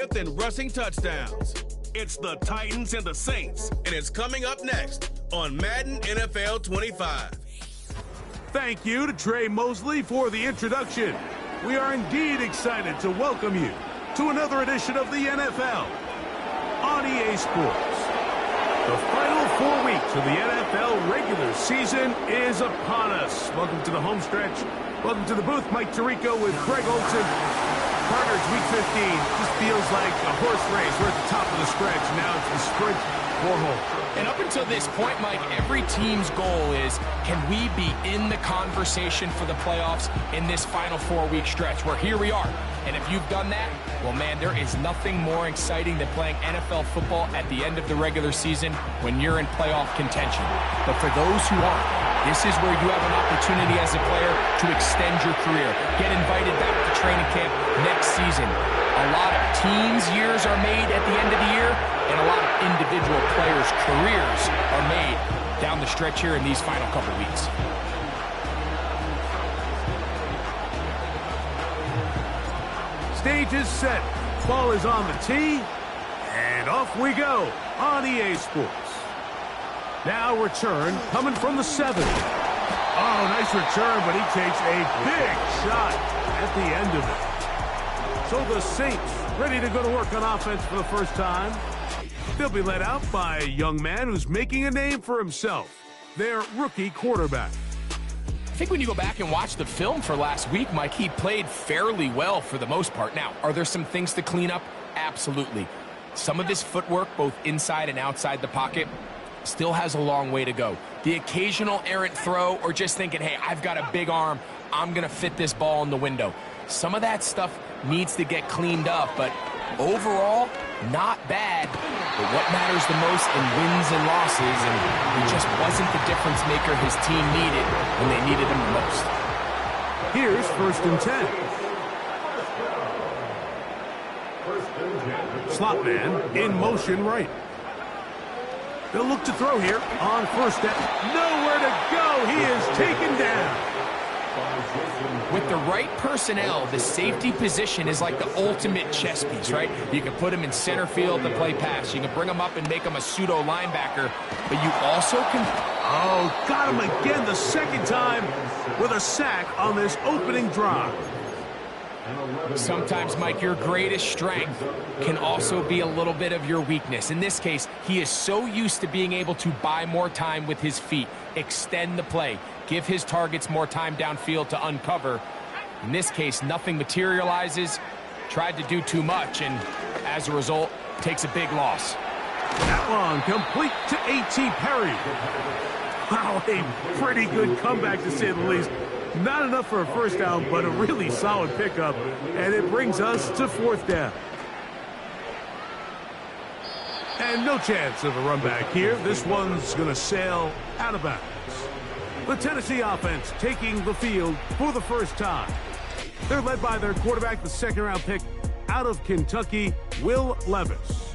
in rushing touchdowns. It's the Titans and the Saints, and it's coming up next on Madden NFL 25. Thank you to Trey Mosley for the introduction. We are indeed excited to welcome you to another edition of the NFL on EA Sports. The final 4 weeks of the NFL regular season is upon us. Welcome to the home stretch. Welcome to the booth. Mike Tirico with Greg Olsen. Partners, week 15 just feels like a horse race. We're at the top of the stretch. Now it's the sprint for home. And up until this point, Mike, every team's goal is, can we be in the conversation for the playoffs in this final 4-week stretch? Where here we are. And if you've done that, well, man, there is nothing more exciting than playing NFL football at the end of the regular season when you're in playoff contention. But for those who aren't, this is where you have an opportunity as a player to extend your career. Get invited back to training camp next season. A lot of teams' years are made at the end of the year, and a lot of individual players' careers are made down the stretch here in these final couple weeks. Stage is set. Ball is on the tee. And off we go on EA Sports. Now return coming from the 7. Oh, nice return, but he takes a big shot at the end of it. So the Saints ready to go to work on offense for the first time. They'll be led out by a young man who's making a name for himself, their rookie quarterback. I think when you go back and watch the film for last week, Mike, he played fairly well for the most part. Now, are there some things to clean up? Absolutely. Some of his footwork, both inside and outside the pocket, still has a long way to go. The occasional errant throw or just thinking, hey, I've got a big arm, I'm going to fit this ball in the window. Some of that stuff needs to get cleaned up, but overall, not bad. But what matters the most in wins and losses, and he just wasn't the difference maker his team needed when they needed him the most. Here's 1st and 10. Slot man in motion right. They'll look to throw here on 1st down. Nowhere to go. He is taken down. With the right personnel, the safety position is like the ultimate chess piece, right? You can put him in center field to play pass. You can bring him up and make him a pseudo linebacker, but you also can... Oh, got him again the second time with a sack on this opening drive. Sometimes, Mike, your greatest strength can also be a little bit of your weakness. In this case, he is so used to being able to buy more time with his feet, extend the play, give his targets more time downfield to uncover. In this case, nothing materializes, tried to do too much, and as a result, takes a big loss. That one complete to A.T. Perry. Wow, a pretty good comeback to say the least. Not enough for a first down, but a really solid pickup, and it brings us to 4th down. And no chance of a run back here. This one's going to sail out of bounds. The Tennessee offense taking the field for the first time. They're led by their quarterback, the 2nd-round pick out of Kentucky, Will Levis.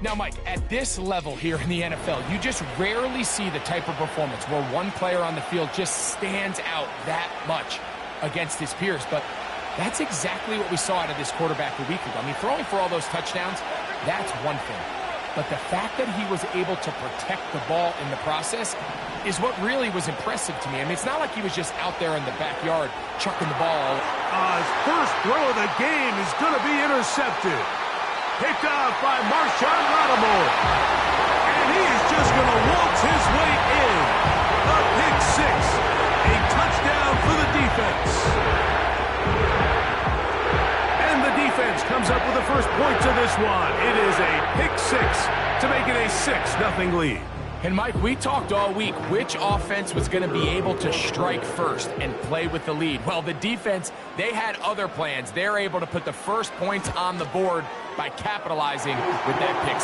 Now, Mike, at this level here in the NFL, you just rarely see the type of performance where one player on the field just stands out that much against his peers. But that's exactly what we saw out of this quarterback a week ago. I mean, throwing for all those touchdowns, that's one thing. But the fact that he was able to protect the ball in the process is what really was impressive to me. I mean, it's not like he was just out there in the backyard chucking the ball. His first throw of the game is going to be intercepted. Picked off by Marshawn Lattimore. And he is just going to waltz his way in. A pick 6. A touchdown for the defense. And the defense comes up with the first points of this one. It is a pick 6 to make it a 6-0 lead. And, Mike, we talked all week which offense was going to be able to strike first and play with the lead. Well, the defense, they had other plans. They're able to put the first points on the board by capitalizing with that pick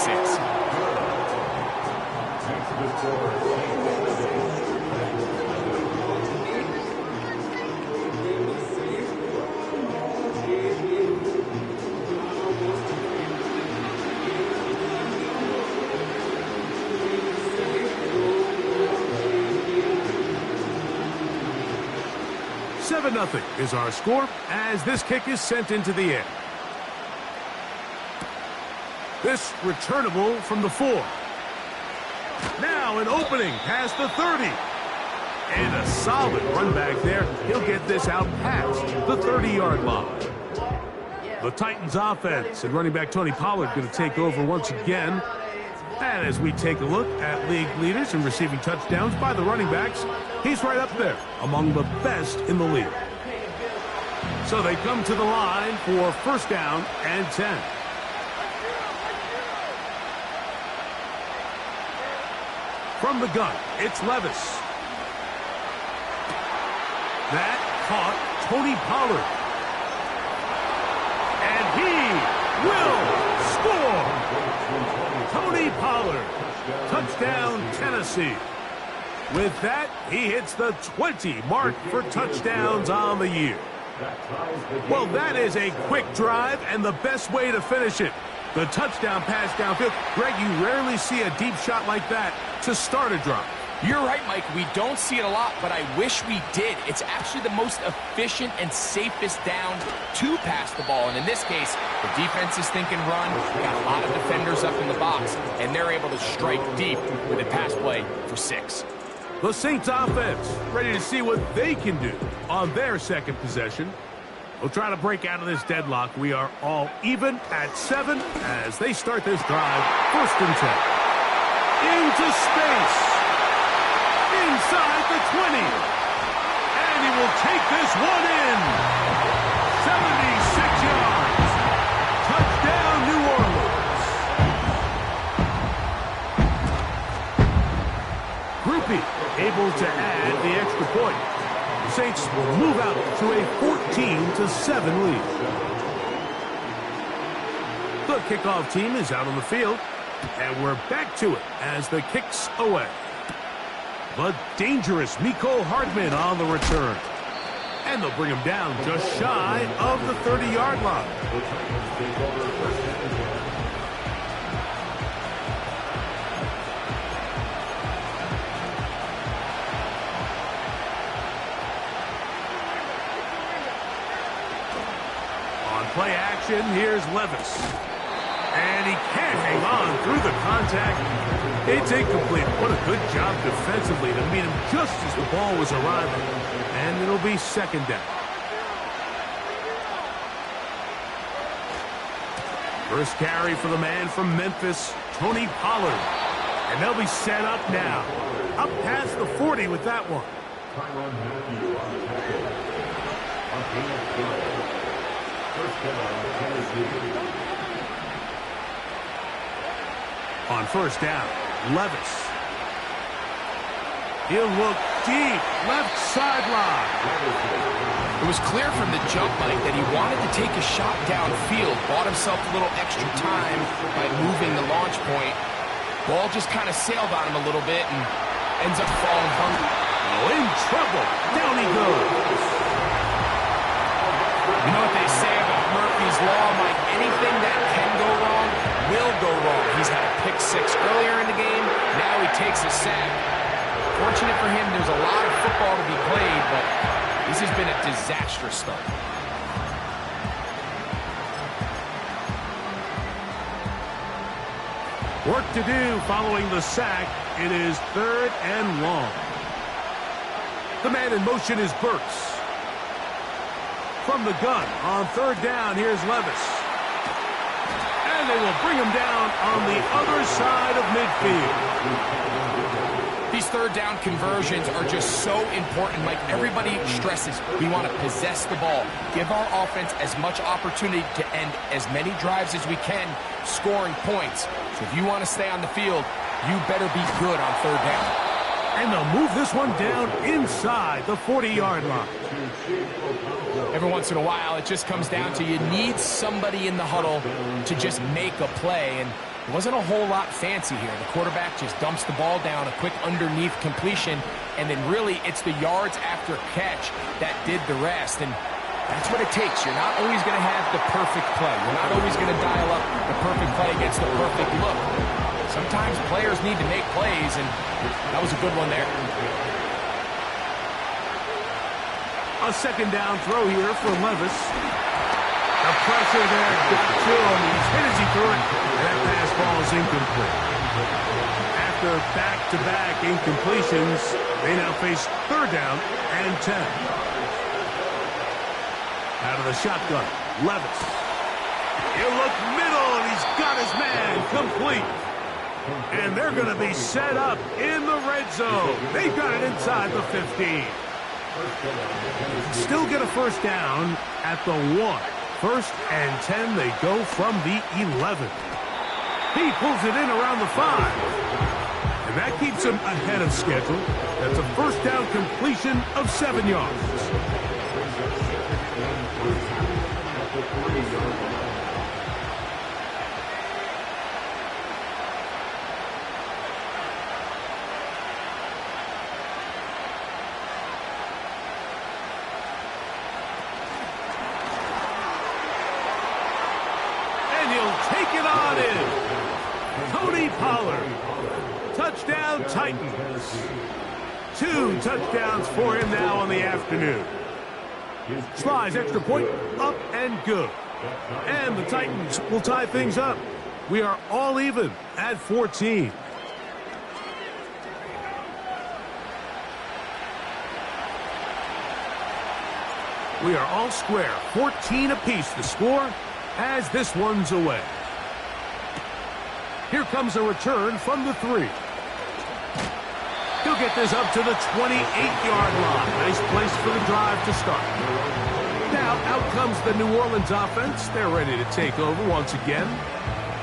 7-0 is our score as this kick is sent into the air. This returnable from the 4. Now an opening past the 30. And a solid run back there. He'll get this out past the 30-yard line. The Titans offense and running back Tony Pollard going to take over once again. And as we take a look at league leaders in receiving touchdowns by the running backs, he's right up there among the best in the league. So they come to the line for first down and 10. From the gun, it's Levis. That caught Tony Pollard. And he will score! Tony Pollard, touchdown Tennessee. With that, he hits the 20 mark for touchdowns on the year. Well, that is a quick drive and the best way to finish it. The touchdown pass downfield. Greg, you rarely see a deep shot like that to start a drive. You're right, Mike. We don't see it a lot, but I wish we did. It's actually the most efficient and safest down to pass the ball. And in this case, the defense is thinking run. Got a lot of defenders up in the box, and they're able to strike deep with a pass play for 6. The Saints offense ready to see what they can do on their second possession. We'll try to break out of this deadlock. We are all even at 7 as they start this drive. First and 10. Into space. Inside the 20. And he will take this one in. 76 yards. Touchdown, New Orleans. Grupe able to add the extra point. The Saints will move out to a 14-7 lead. The kickoff team is out on the field, and we're back to it as the kick's away. The dangerous Mecole Hardman on the return. And they'll bring him down just shy of the 30-yard line. On play action, here's Levis. And he can't hang on through the contact. It's incomplete. What a good job defensively to meet him just as the ball was arriving. And it'll be second down. First carry for the man from Memphis, Tony Pollard. And they'll be set up now. Up past the 40 with that one. On first down, Levis. He'll look deep, left sideline. It was clear from the jump, Mike, that he wanted to take a shot downfield, bought himself a little extra time by moving the launch point. Ball just kind of sailed on him a little bit and ends up falling hungry. Oh, in trouble. Down he goes. You know what they say about Murphy's Law, Mike? Anything that can go wrong will go wrong. He's had a pick 6 earlier in the game. Now he takes a sack. Fortunate for him, there's a lot of football to be played, but this has been a disastrous start. Work to do following the sack. It is 3rd and long. The man in motion is Burks. From the gun on 3rd down, here's Levis. And they will bring him down on the other side of midfield. These 3rd down conversions are just so important, Mike. Everybody stresses we want to possess the ball, give our offense as much opportunity to end as many drives as we can, scoring points. So if you want to stay on the field, you better be good on 3rd down. And they'll move this one down inside the 40-yard line. Every once in a while, it just comes down to you need somebody in the huddle to just make a play. And it wasn't a whole lot fancy here. The quarterback just dumps the ball down, a quick underneath completion, and then really it's the yards after catch that did the rest. And that's what it takes. You're not always going to have the perfect play. You're not always going to dial up the perfect play against the perfect look. Sometimes players need to make plays, and that was a good one there. A second down throw here for Levis. The pressure there got to him. He's hit as he threw it. That pass was incomplete. After back-to-back incompletions, they now face 3rd down and 10. Out of the shotgun, Levis. He'll look middle, and he's got his man complete. And they're going to be set up in the red zone. They've got it inside the 15. Still get a 1st down at the 1. 1st and 10, they go from the 11. He pulls it in around the 5. And that keeps him ahead of schedule. That's a 1st down completion of 7 yards. Take it on in. Tony Pollard. Touchdown Titans. 2 touchdowns for him now on the afternoon. Slides extra point up and good. And the Titans will tie things up. We are all even at 14. We are all square. 14 apiece to score as this one's away. Here comes a return from the 3. He'll get this up to the 28-yard line. Nice place for the drive to start. Now out comes the New Orleans offense. They're ready to take over once again.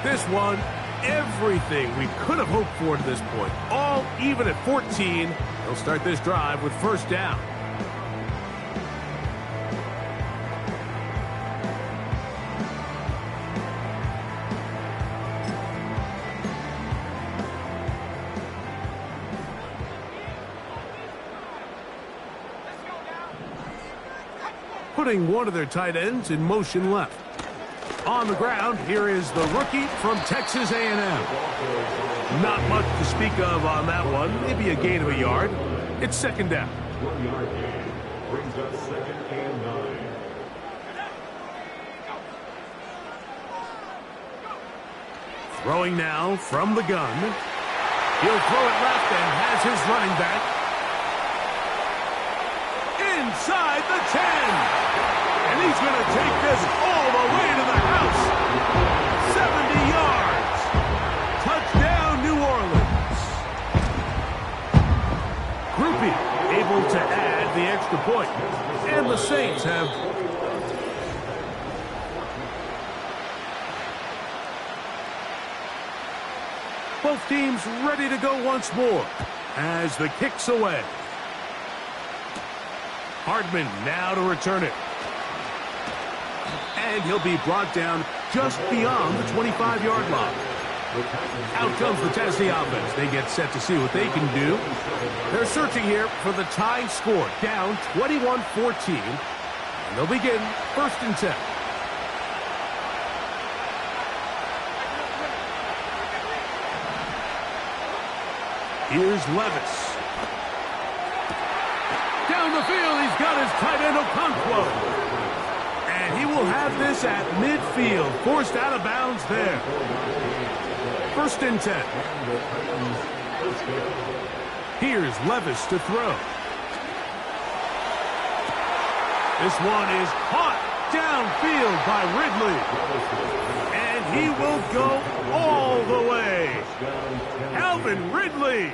This one, everything we could have hoped for to this point. All even at 14. They'll start this drive with 1st down. Putting one of their tight ends in motion left. On the ground, here is the rookie from Texas A&M. Not much to speak of on that one. Maybe a gain of a yard. It's 2nd down. 1-yard gain brings us 2nd and 9. Throwing now from the gun. He'll throw it left and has his running back inside the 10. And he's going to take this all the way to the house. 70 yards. Touchdown, New Orleans. Groupie able to add the extra point. And the Saints have... Both teams ready to go once more as the kick's away. Hardman now to return it. And he'll be brought down just beyond the 25-yard line. Out comes the Tennessee offense. They get set to see what they can do. They're searching here for the tying score. Down 21-14. And they'll begin 1st and 10. Here's Levis. Down the field, he's got his tight end Okonkwo. And he will have this at midfield. Forced out of bounds there. 1st and 10. Here's Levis to throw. This one is caught downfield by Ridley. And he will go all the way. Calvin Ridley.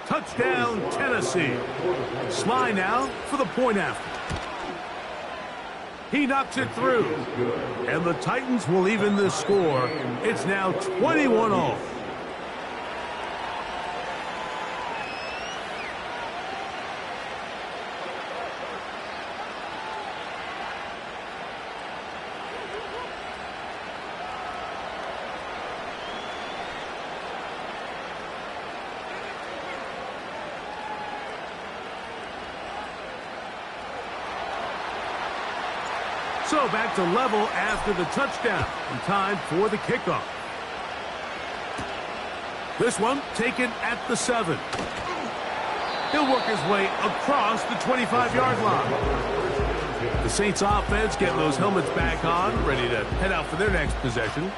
Touchdown, Tennessee. Sly now for the point after. He knocks it through. And the Titans will even the score. It's now 21-all. So back to level after the touchdown. And time for the kickoff. This one taken at the 7. He'll work his way across the 25-yard line. The Saints offense getting those helmets back on, ready to head out for their next possession.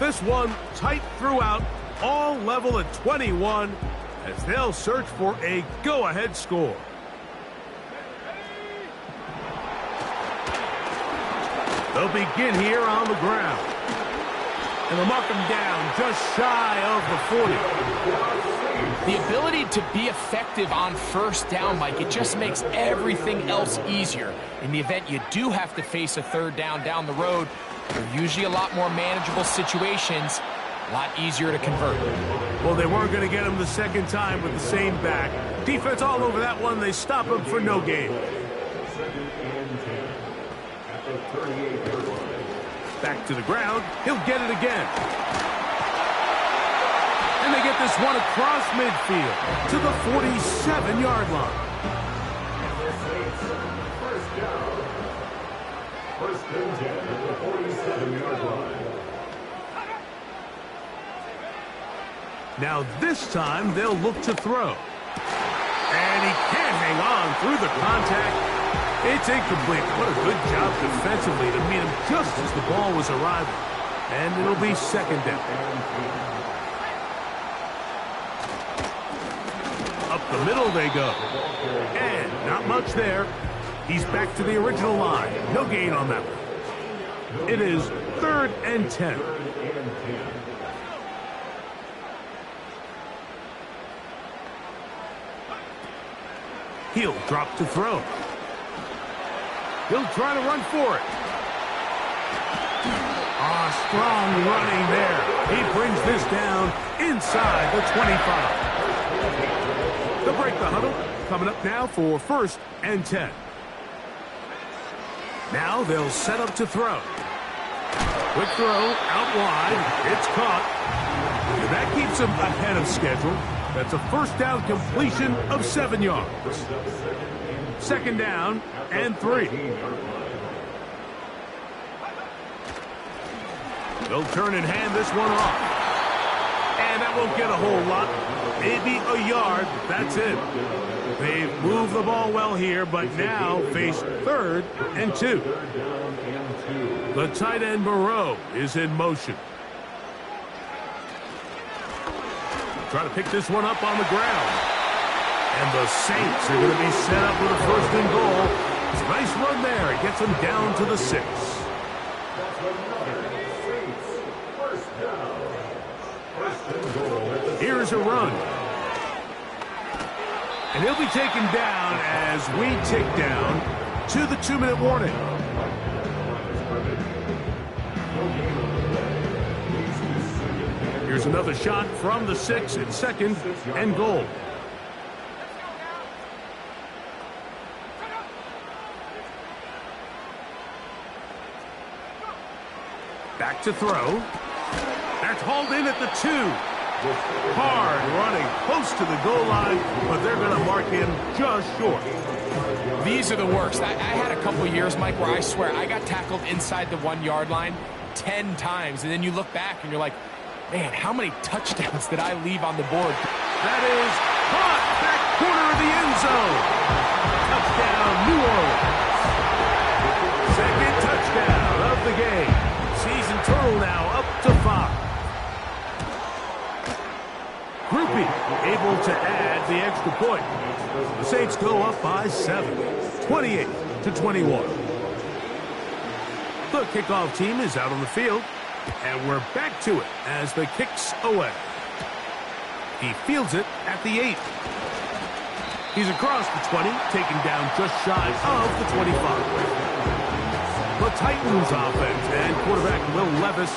This one tight throughout, all level at 21, as they'll search for a go-ahead score. They'll begin here on the ground. And they'll mark him down just shy of the 40. The ability to be effective on first down, Mike, it just makes everything else easier. In the event you do have to face a third down the road, they're usually a lot more manageable situations, a lot easier to convert. Well, they weren't going to get him the second time with the same back. Defense all over that one. They stop him for no gain. Back to the ground. He'll get it again. And they get this one across midfield to the 47-yard line. First and 10 at the 47-yard line. Now this time they'll look to throw. And he can't hang on through the contact. It's incomplete. What a good job defensively to meet him just as the ball was arriving. And it'll be second down. Up the middle they go. And not much there. He's back to the original line. No gain on that one. It is 3rd and 10. He'll drop to throw. He'll try to run for it. Strong running there. He brings this down inside the 25. They'll break the huddle. Coming up now for 1st and 10. Now they'll set up to throw. Quick throw out wide. It's caught. And that keeps him ahead of schedule. That's a first down completion of 7 yards. Second down and 3. They'll turn and hand this one off. And that won't get a whole lot. Maybe a yard. That's it. They've moved the ball well here, but now face 3rd and 2. The tight end Moreau is in motion. Try to pick this one up on the ground. And the Saints are going to be set up with a 1st and goal. It's a nice run there. It gets them down to the 6. Here's a run. And he'll be taken down as we tick down to the 2-minute warning. Here's another shot from the 6 at 2nd and goal. Back to throw. That's hauled in at the 2. Hard running close to the goal line, but they're going to mark him just short. These are the worst. I had a couple years, Mike, where I swear I got tackled inside the 1-yard line 10 times, and then you look back and you're like, man, how many touchdowns did I leave on the board? That is caught back corner of the end zone. Touchdown, New Orleans. Second touchdown of the game. Season total now up to 5. Groupie able to add the extra point. The Saints go up by 7, 28-21. The kickoff team is out on the field, and we're back to it as the kick's away. He fields it at the 8. He's across the 20, taken down just shy of the 25. The Titans offense and quarterback Will Levis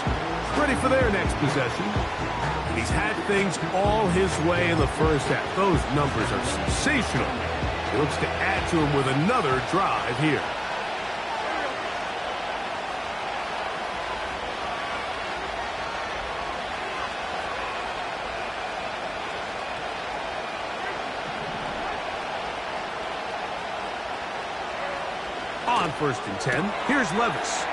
ready for their next possession. He's had things all his way in the first half. Those numbers are sensational. He looks to add to him with another drive here. On 1st and 10, here's Levis.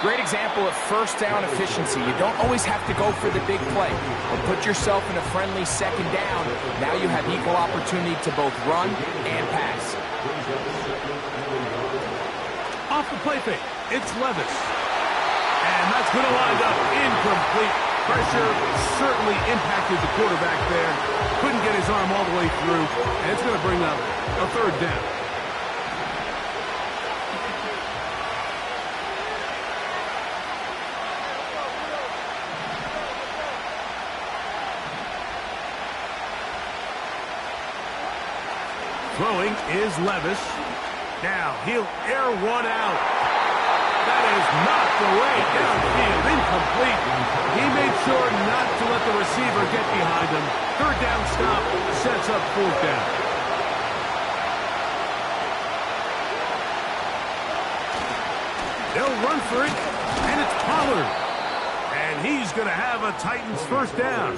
Great example of first down efficiency. You don't always have to go for the big play, but put yourself in a friendly second down. Now you have equal opportunity to both run and pass. Off the play fake, it's Levis. And that's going to wind up incomplete. Pressure certainly impacted the quarterback there. Couldn't get his arm all the way through. And it's going to bring up a third down. Throwing is Levis. Now he'll air one out. That is knocked away downfield, incomplete. He made sure not to let the receiver get behind him. Third down stop sets up fourth down. They'll run for it, and it's Pollard. And he's going to have a Titans first down.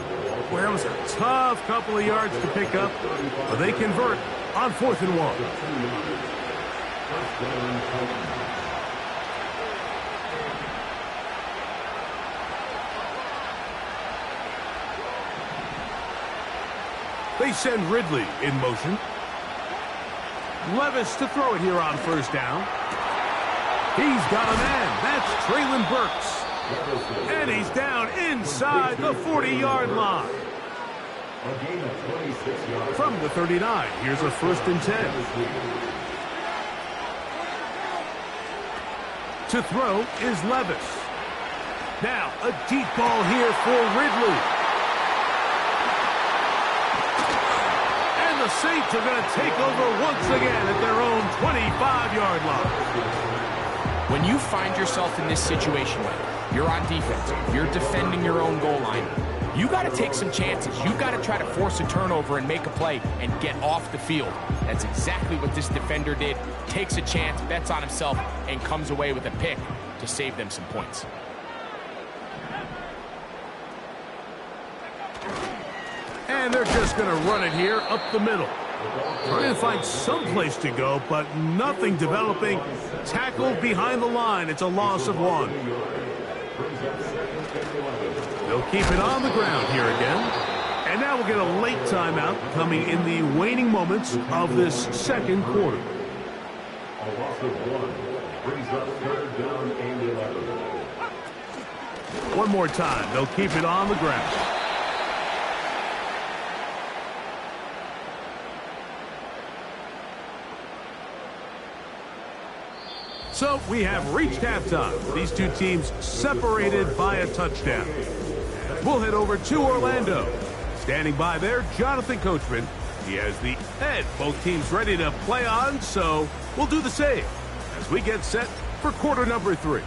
Well, that was a tough couple of yards to pick up, but they convert on 4th and 1. They send Ridley in motion. Levis to throw it here on first down. He's got a man. That's Treylon Burks. And he's down inside the 40-yard line. From the 39, here's a 1st and 10. To throw is Levis. Now, a deep ball here for Ridley. And the Saints are going to take over once again at their own 25-yard line. When you find yourself in this situation, you're on defense, you're defending your own goal line, you got to take some chances. You got to try to force a turnover and make a play and get off the field. That's exactly what this defender did. Takes a chance, bets on himself, and comes away with a pick to save them some points. And they're just going to run it here up the middle. Trying to find some place to go, but nothing developing. Tackled behind the line. It's a loss of 1. They'll keep it on the ground here again. And now we'll get a late timeout coming in the waning moments of this second quarter. A loss of 1 brings up 3rd down and 11. One more time. They'll keep it on the ground. So we have reached halftime. These two teams separated by a touchdown. We'll head over to Orlando. Standing by there, Jonathan Coachman. He has the head. Both teams ready to play on, so we'll do the same as we get set for quarter number 3.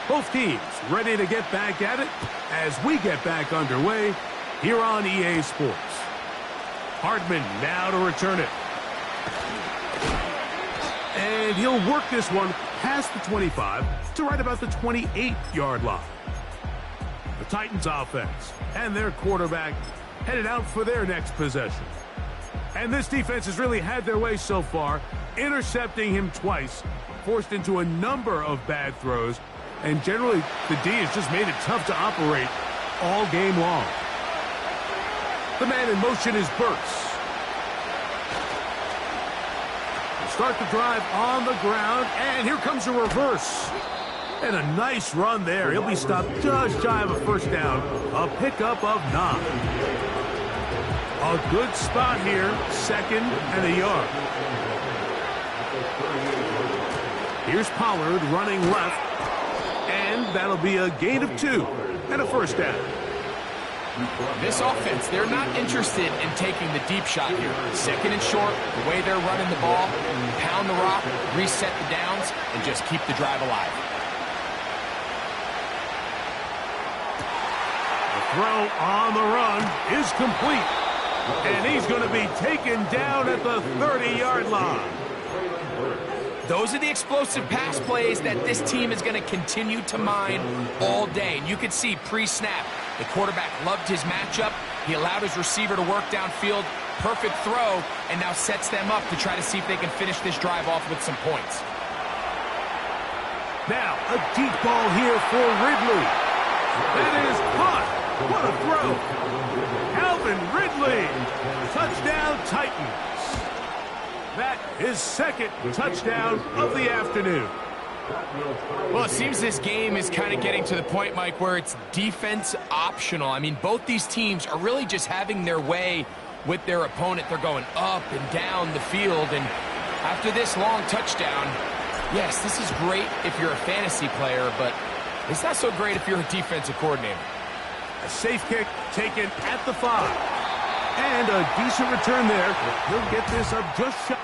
Both teams ready to get back at it as we get back underway here on EA Sports. Hardman now to return it. And he'll work this one past the 25 to right about the 28-yard line. The Titans offense and their quarterback headed out for their next possession. And this defense has really had their way so far, intercepting him twice, forced into a number of bad throws, and generally the D has just made it tough to operate all game long. The man in motion is Burks. Start the drive on the ground, and here comes a reverse. And a nice run there. He'll be stopped just shy of a first down. A pickup of 9. A good spot here, 2nd and a yard. Here's Pollard running left, and that'll be a gain of 2 and a first down. This offense, they're not interested in taking the deep shot here. 2nd and short, the way they're running the ball, pound the rock, reset the downs, and just keep the drive alive. The throw on the run is complete. And he's going to be taken down at the 30-yard line. Those are the explosive pass plays that this team is going to continue to mine all day. And you can see pre-snap, the quarterback loved his matchup. He allowed his receiver to work downfield. Perfect throw, and now sets them up to try to see if they can finish this drive off with some points. Now, a deep ball here for Ridley. That is caught. What a throw. Calvin Ridley. Touchdown, Titans. That is 2nd touchdown of the afternoon. Well, it seems this game is kind of getting to the point, Mike, where it's defense optional. I mean, both these teams are really just having their way with their opponent. They're going up and down the field, and after this long touchdown, yes, this is great if you're a fantasy player, but it's not so great if you're a defensive coordinator. A safe kick taken at the 5. And a decent return there. He'll get this up just shy.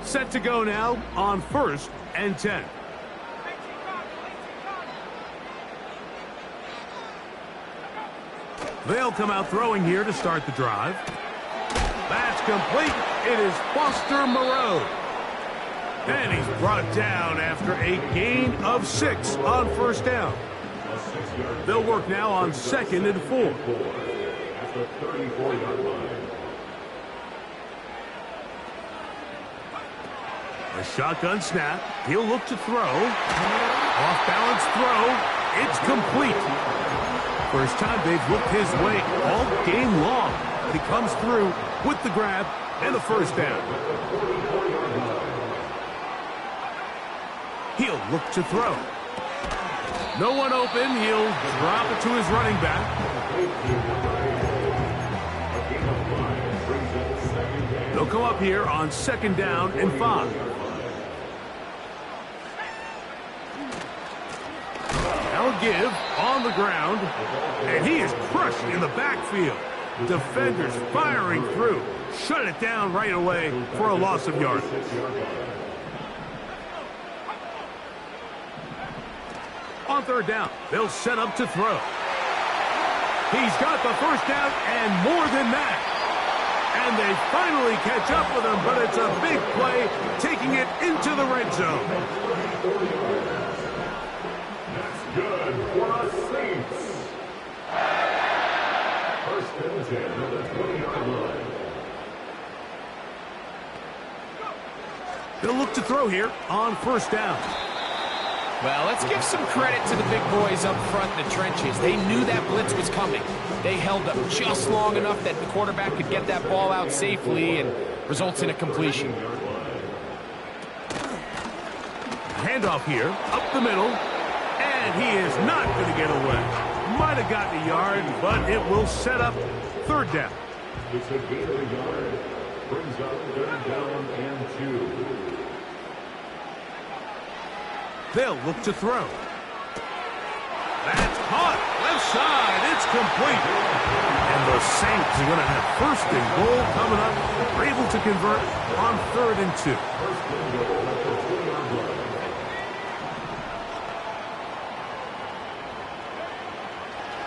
Set to go now on 1st and 10. They'll come out throwing here to start the drive. That's complete. It is Foster Moreau. And he's brought down after a gain of 6 on 1st down. They'll work now on 2nd and 4. At the 34-yard line. A shotgun snap. He'll look to throw. Off-balance throw. It's complete. First time they've looked his way all game long. He comes through with the grab and the 1st down. He'll look to throw. No one open. He'll drop it to his running back. They'll come up here on 2nd down and 5. Now give on the ground, and he is crushed in the backfield. Defenders firing through. Shut it down right away for a loss of yardage. On 3rd down, they'll set up to throw. He's got the 1st down and more than that. And they finally catch up with him, but it's a big play, taking it into the red zone. That's good for the Saints. 1st and 10 at the 20-yard line. They'll look to throw here on 1st down. Well, let's give some credit to the big boys up front in the trenches. They knew that blitz was coming. They held up just long enough that the quarterback could get that ball out safely and results in a completion. Handoff here, up the middle, and he is not going to get away. Might have gotten a yard, but it will set up 3rd down. It's a gain of a yard. Brings up 3rd down and 2. They'll look to throw. That's caught. Left side. It's complete. And the Saints are going to have 1st and goal coming up. They're able to convert on 3rd and 2.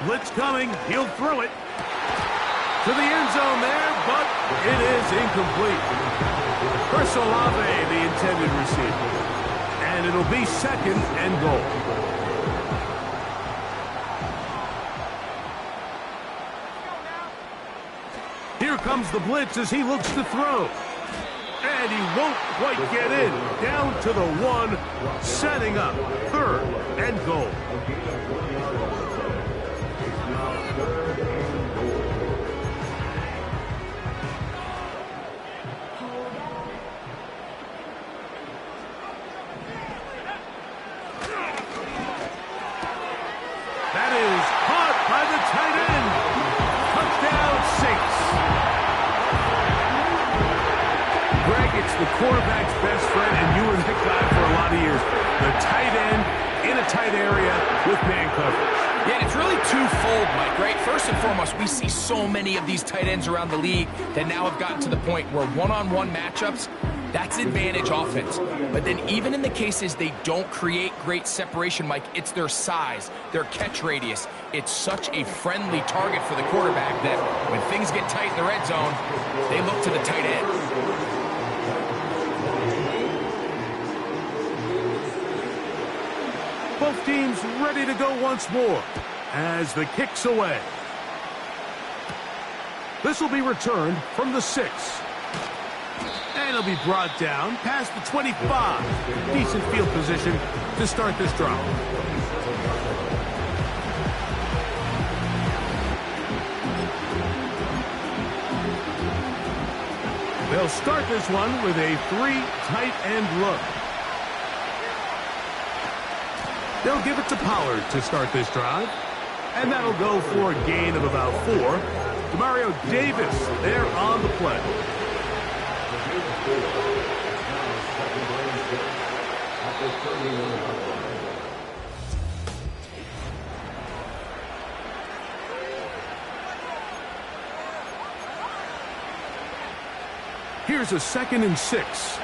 Blitz coming. He'll throw it to the end zone there, but it is incomplete. Chris Olave, the intended receiver. And it'll be 2nd and goal. Here comes the blitz as he looks to throw. And he won't quite get in. Down to the 1, setting up 3rd and goal. That is caught by the tight end. Touchdown, Saints. Greg, it's the quarterback's best friend, and you were that guy for a lot of years. The tight end in a tight area with man coverage. Yeah, it's really twofold, Mike, right? First and foremost, we see so many of these tight ends around the league that now have gotten to the point where one-on-one matchups, that's advantage offense. But then even in the cases they don't create great separation, Mike, it's their size, their catch radius. It's such a friendly target for the quarterback that when things get tight in the red zone, they look to the tight end. Both teams ready to go once more as the kick's away. This will be returned from the 6. And it'll be brought down past the 25. Decent field position to start this drive. They'll start this one with a 3 tight end look. They'll give it to Pollard to start this drive. And that'll go for a gain of about 4. Demario Davis there on the play. Here's a 2nd and 6.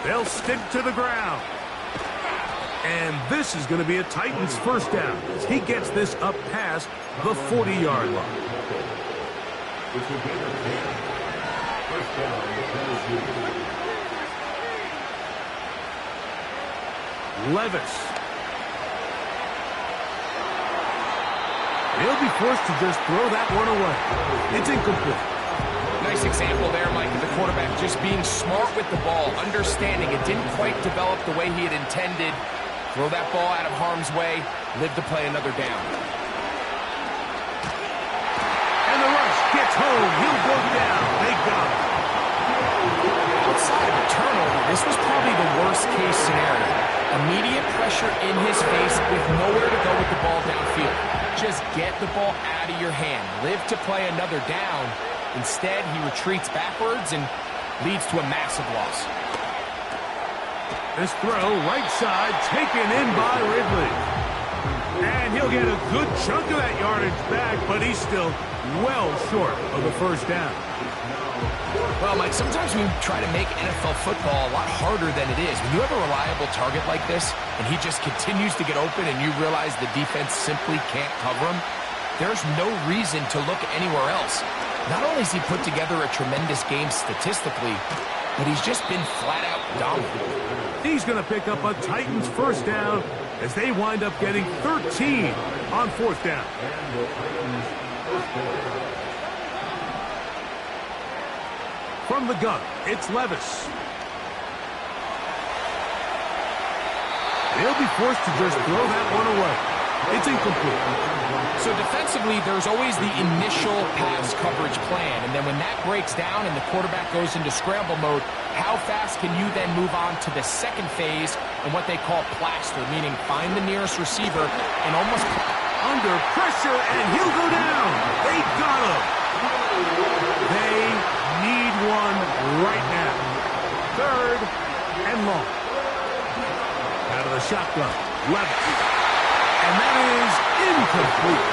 They'll stick to the ground. And this is going to be a Titans first down as he gets this up past the 40-yard line. Levis. He'll be forced to just throw that one away. It's incomplete. Nice example there, Mike, of the quarterback just being smart with the ball, understanding it didn't quite develop the way he had intended. Throw that ball out of harm's way, live to play another down. And the rush gets home. He'll go down. They got him. Outside of a turnover, this was probably the worst-case scenario. Immediate pressure in his face with nowhere to go with the ball downfield. Just get the ball out of your hand. Live to play another down. Instead, he retreats backwards and leads to a massive loss. This throw, right side, taken in by Ridley. And he'll get a good chunk of that yardage back, but he's still well short of the first down. Well, Mike, sometimes we try to make NFL football a lot harder than it is. When you have a reliable target like this, and he just continues to get open and you realize the defense simply can't cover him, there's no reason to look anywhere else. Not only has he put together a tremendous game statistically, but he's just been flat-out dominant. He's going to pick up a Titans first down as they wind up getting 13 on 4th down. From the gun, it's Levis. They'll be forced to just throw that one away. It's incomplete. So defensively, there's always the initial pass coverage plan, and then when that breaks down and the quarterback goes into scramble mode, how fast can you then move on to the second phase and what they call plaster, meaning find the nearest receiver and almost under pressure, and he'll go down. They got him. They need one right now. 3rd and long. Out of the shotgun, Levis. And that is incomplete.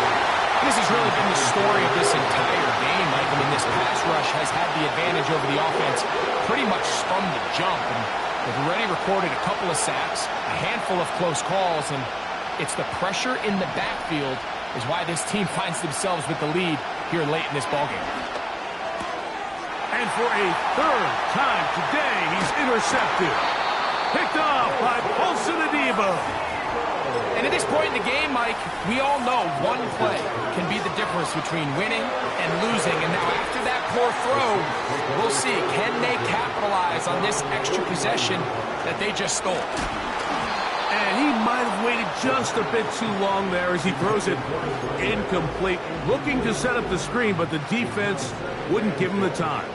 This has really been the story of this entire game, Mike. I mean, this pass rush has had the advantage over the offense pretty much from the jump. And they've already recorded a couple of sacks, a handful of close calls, and it's the pressure in the backfield is why this team finds themselves with the lead here late in this ballgame. And for a 3rd time today, he's intercepted. Picked off by Paulson Adebo. And at this point in the game, Mike, we all know one play can be the difference between winning and losing. And now after that poor throw, we'll see, can they capitalize on this extra possession that they just stole? And he might have waited just a bit too long there as he throws it incomplete. Looking to set up the screen, but the defense wouldn't give him the time.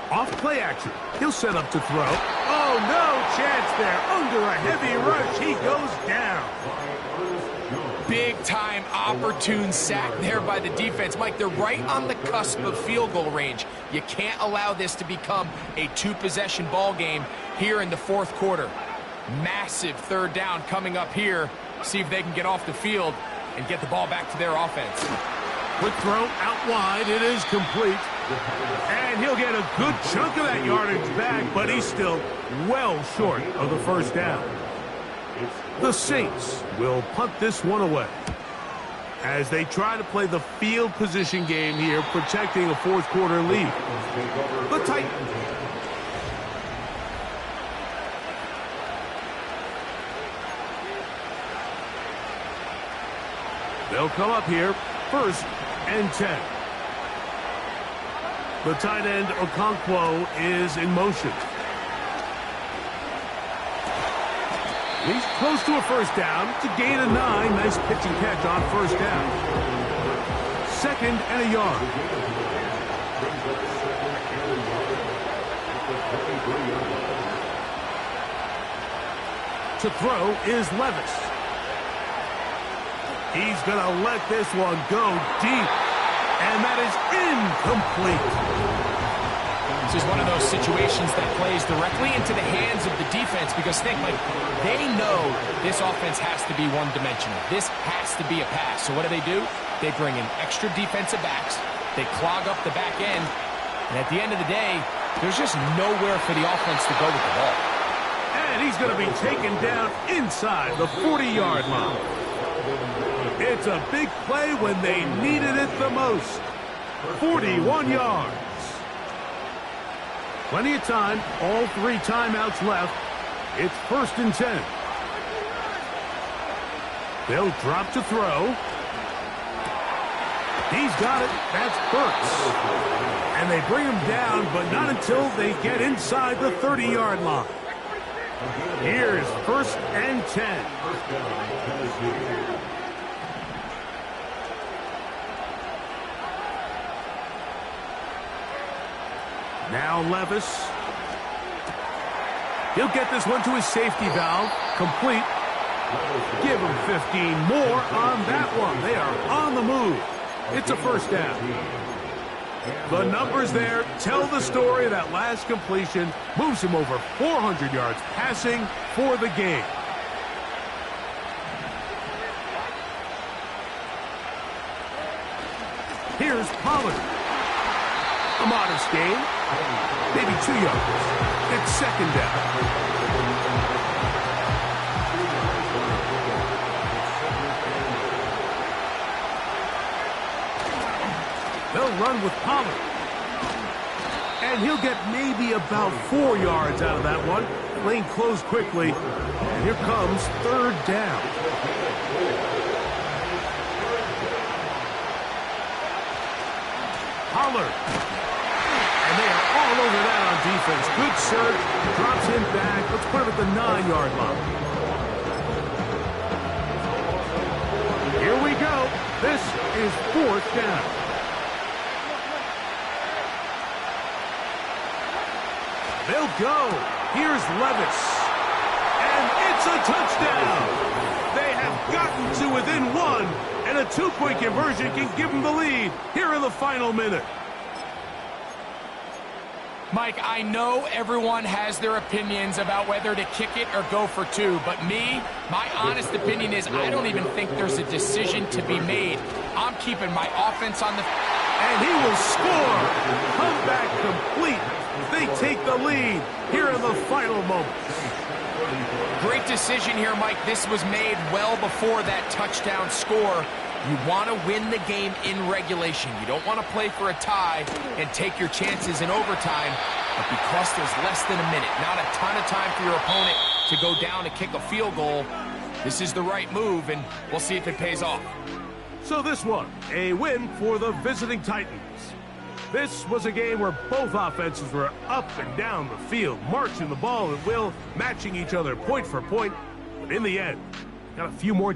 Off play action. He'll set up to throw. Oh, no chance there. Under a heavy rush, he goes down. Big-time opportune sack there by the defense. Mike, they're right on the cusp of field goal range. You can't allow this to become a 2-possession ball game here in the 4th quarter. Massive 3rd down coming up here. See if they can get off the field and get the ball back to their offense. Quick throw out wide. It is complete. And he'll get a good chunk of that yardage back, but he's still well short of the first down. The Saints will punt this one away as they try to play the field position game here, protecting a 4th quarter lead. The Titans. They'll come up here, 1st and 10. The tight end, Okonkwo, is in motion. He's close to a first down. It's a gain of 9. Nice pitch and catch on first down. 2nd and a yard. To throw is Levis. He's going to let this one go deep. And that is incomplete. This is one of those situations that plays directly into the hands of the defense because think, like, they know this offense has to be one-dimensional. This has to be a pass. So what do? They bring in extra defensive backs. They clog up the back end. And at the end of the day, there's just nowhere for the offense to go with the ball. And he's going to be taken down inside the 40-yard line. It's a big play when they needed it the most. 41 yards. Plenty of time. All 3 timeouts left. It's 1st and 10. They'll drop to throw. He's got it. That's Burks. And they bring him down, but not until they get inside the 30-yard line. Here's 1st and 10. Now Levis. He'll get this one to his safety valve. Complete. Give him 15 more on that one. They are on the move. It's a first down. The numbers there tell the story. That last completion moves him over 400 yards passing for the game. Here's Pollard. A modest gain. Maybe 2 yards. It's 2nd down. They'll run with Pollard. And he'll get maybe about 4 yards out of that one. Lane closed quickly. And here comes 3rd down. Pollard. And they are all over that on defense. Good search. Drops him back. Let's put him at the 9-yard line. Here we go. This is 4th down. They'll go. Here's Levis. And it's a touchdown. They have gotten to within 1. And a 2-point conversion can give them the lead here in the final minute. Mike, I know everyone has their opinions about whether to kick it or go for 2, but my honest opinion is I don't even think there's a decision to be made. I'm keeping my offense on the... And he will score. Comeback complete. They take the lead here in the final moments. Great decision here, Mike. This was made well before that touchdown score. You want to win the game in regulation. You don't want to play for a tie and take your chances in overtime. But because there's less than a minute, not a ton of time for your opponent to go down and kick a field goal, this is the right move, and we'll see if it pays off. So this one, a win for the visiting Titans. This was a game where both offenses were up and down the field, marching the ball at will, matching each other point for point. But in the end, got a few more